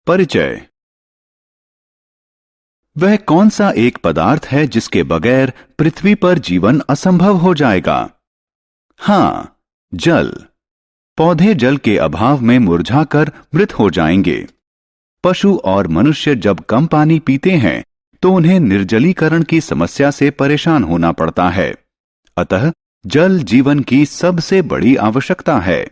परिचय। वह कौन सा एक पदार्थ है जिसके बगैर पृथ्वी पर जीवन असंभव हो जाएगा? हाँ, जल। पौधे जल के अभाव में मुरझाकर मृत हो जाएंगे। पशु और मनुष्य जब कम पानी पीते हैं तो उन्हें निर्जलीकरण की समस्या से परेशान होना पड़ता है। अतः जल जीवन की सबसे बड़ी आवश्यकता है।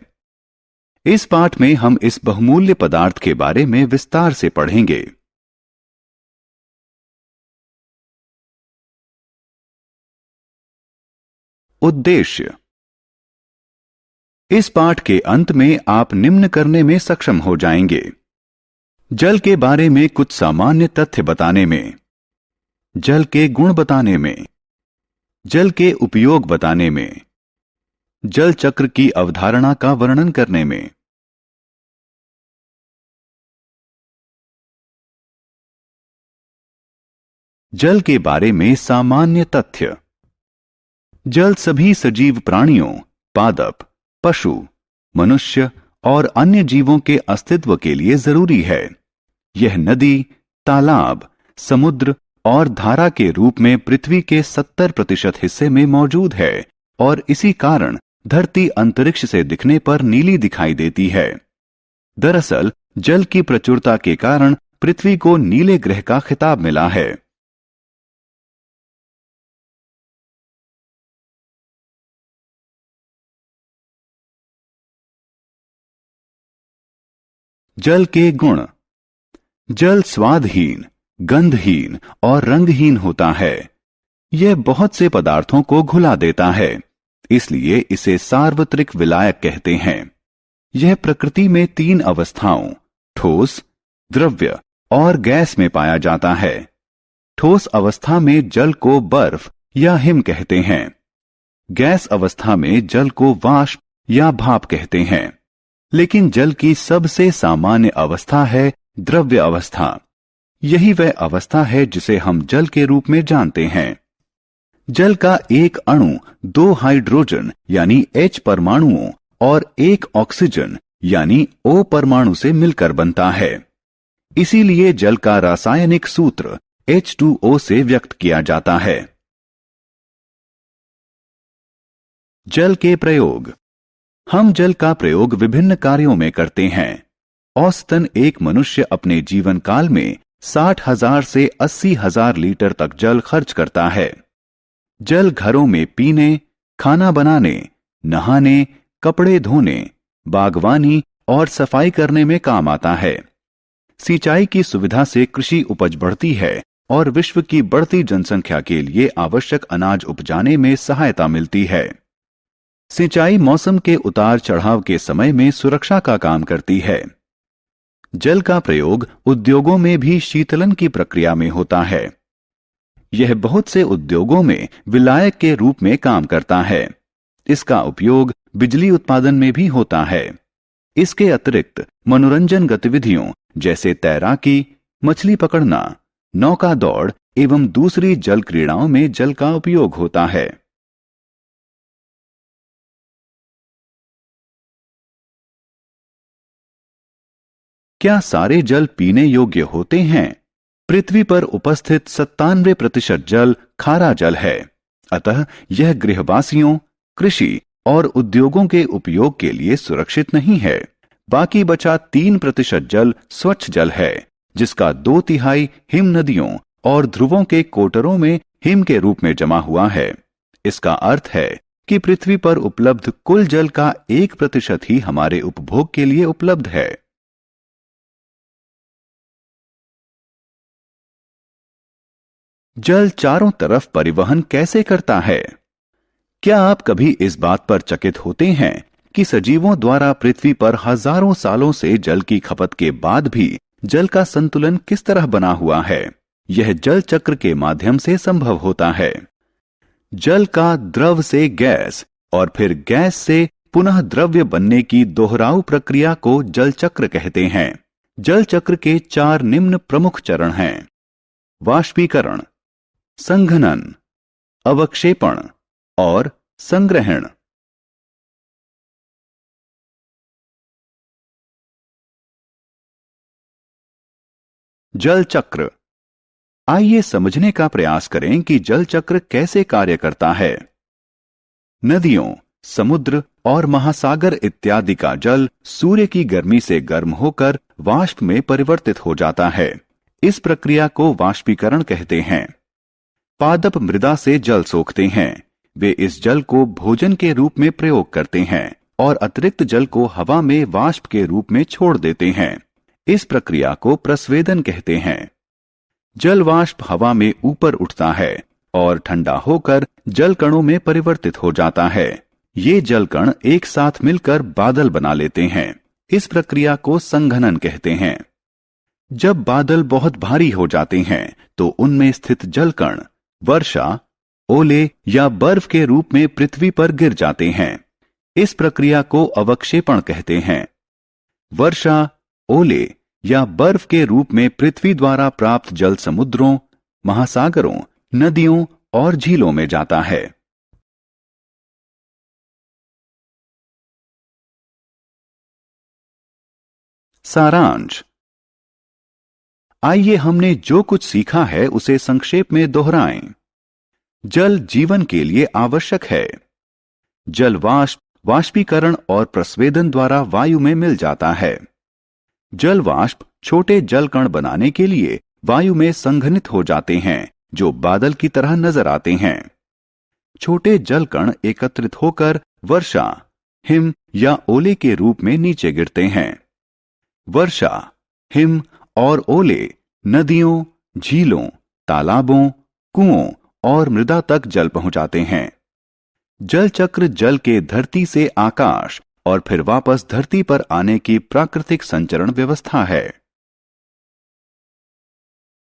इस पाठ में हम इस बहुमूल्य पदार्थ के बारे में विस्तार से पढ़ेंगे। उद्देश्य। इस पाठ के अंत में आप निम्न करने में सक्षम हो जाएंगे: जल के बारे में कुछ सामान्य तथ्य बताने में, जल के गुण बताने में, जल के उपयोग बताने में, जल चक्र की अवधारणा का वर्णन करने में। जल के बारे में सामान्य तथ्य। जल सभी सजीव प्राणियों, पादप, पशु, मनुष्य और अन्य जीवों के अस्तित्व के लिए जरूरी है। यह नदी, तालाब, समुद्र और धारा के रूप में पृथ्वी के 70% हिस्से में मौजूद है और इसी कारण धरती अंतरिक्ष से दिखने पर नीली दिखाई देती है। दरअसल जल की प्रचुरता के कारण पृथ्वी को नीले ग्रह का खिताब मिला है। जल के गुण। जल स्वादहीन, गंधहीन और रंगहीन होता है। यह बहुत से पदार्थों को घुला देता है, इसलिए इसे सार्वत्रिक विलायक कहते हैं। यह प्रकृति में 3 अवस्थाओं, ठोस, द्रव्य और गैस में पाया जाता है। ठोस अवस्था में जल को बर्फ या हिम कहते हैं। गैस अवस्था में जल को वाष्प या भाप कहते हैं। लेकिन जल की सबसे सामान्य अवस्था है द्रव्य अवस्था। यही वह अवस्था है जिसे हम जल के रूप में जानते हैं। जल का एक अणु 2 हाइड्रोजन यानी H परमाणुओं और 1 ऑक्सीजन यानी O परमाणु से मिलकर बनता है। इसीलिए जल का रासायनिक सूत्र H2O से व्यक्त किया जाता है। जल के प्रयोग। हम जल का प्रयोग विभिन्न कार्यों में करते हैं। औसतन एक मनुष्य अपने जीवन काल में 60,000 से 80,000 लीटर तक जल खर्च करता है। जल घरों में पीने, खाना बनाने, नहाने, कपड़े धोने, बागवानी और सफाई करने में काम आता है। सिंचाई की सुविधा से कृषि उपज बढ़ती है और विश्व की बढ़ती जनसंख्या के लिए आवश्यक अनाज उपजाने में सहायता मिलती है। सिंचाई मौसम के उतार चढ़ाव के समय में सुरक्षा का काम करती है। जल का प्रयोग उद्योगों में भी शीतलन की प्रक्रिया में होता है। यह बहुत से उद्योगों में विलायक के रूप में काम करता है। इसका उपयोग बिजली उत्पादन में भी होता है। इसके अतिरिक्त मनोरंजन गतिविधियों जैसे तैराकी, मछली पकड़ना, नौका दौड़ एवं दूसरी जल क्रीड़ाओं में जल का उपयोग होता है। क्या सारे जल पीने योग्य होते हैं? पृथ्वी पर उपस्थित 97% जल खारा जल है। अतः यह गृहवासियों, कृषि और उद्योगों के उपयोग के लिए सुरक्षित नहीं है। बाकी बचा 3% जल स्वच्छ जल है, जिसका 2/3 हिम नदियों और ध्रुवों के कोटरों में हिम के रूप में जमा हुआ है। इसका अर्थ है कि पृथ्वी पर उपलब्ध कुल जल का 1% ही हमारे उपभोग के लिए उपलब्ध है। जल चारों तरफ परिवहन कैसे करता है? क्या आप कभी इस बात पर चकित होते हैं कि सजीवों द्वारा पृथ्वी पर हजारों सालों से जल की खपत के बाद भी जल का संतुलन किस तरह बना हुआ है? यह जल चक्र के माध्यम से संभव होता है। जल का द्रव से गैस और फिर गैस से पुनः द्रव्य बनने की दोहराऊ प्रक्रिया को जल चक्र कहते हैं। जल चक्र के 4 निम्न प्रमुख चरण हैं: वाष्पीकरण, संघनन, अवक्षेपण और संग्रहण। जल चक्र। आइए समझने का प्रयास करें कि जल चक्र कैसे कार्य करता है। नदियों, समुद्र और महासागर इत्यादि का जल सूर्य की गर्मी से गर्म होकर वाष्प में परिवर्तित हो जाता है। इस प्रक्रिया को वाष्पीकरण कहते हैं। पादप मृदा से जल सोखते हैं। वे इस जल को भोजन के रूप में प्रयोग करते हैं और अतिरिक्त जल को हवा में वाष्प के रूप में छोड़ देते हैं। इस प्रक्रिया को प्रस्वेदन कहते हैं। जल वाष्प हवा में ऊपर उठता है और ठंडा होकर जल कणों में परिवर्तित हो जाता है। ये जल कण एक साथ मिलकर बादल बना लेते हैं। इस प्रक्रिया को संघनन कहते हैं। जब बादल बहुत भारी हो जाते हैं तो उनमें स्थित जल कण वर्षा, ओले या बर्फ के रूप में पृथ्वी पर गिर जाते हैं। इस प्रक्रिया को अवक्षेपण कहते हैं। वर्षा, ओले या बर्फ के रूप में पृथ्वी द्वारा प्राप्त जल समुद्रों, महासागरों, नदियों और झीलों में जाता है। सारांश। आइए हमने जो कुछ सीखा है उसे संक्षेप में दोहराएं। जल जीवन के लिए आवश्यक है। जल वाष्प, वाष्पीकरण और प्रस्वेदन द्वारा वायु में मिल जाता है। जल वाष्प छोटे जल कण बनाने के लिए वायु में संघनित हो जाते हैं जो बादल की तरह नजर आते हैं। छोटे जल कण एकत्रित होकर वर्षा, हिम या ओले के रूप में नीचे गिरते हैं। वर्षा, हिम और ओले नदियों, झीलों, तालाबों, कुओं और मृदा तक जल पहुंचाते हैं। जल चक्र जल के धरती से आकाश और फिर वापस धरती पर आने की प्राकृतिक संचरण व्यवस्था है।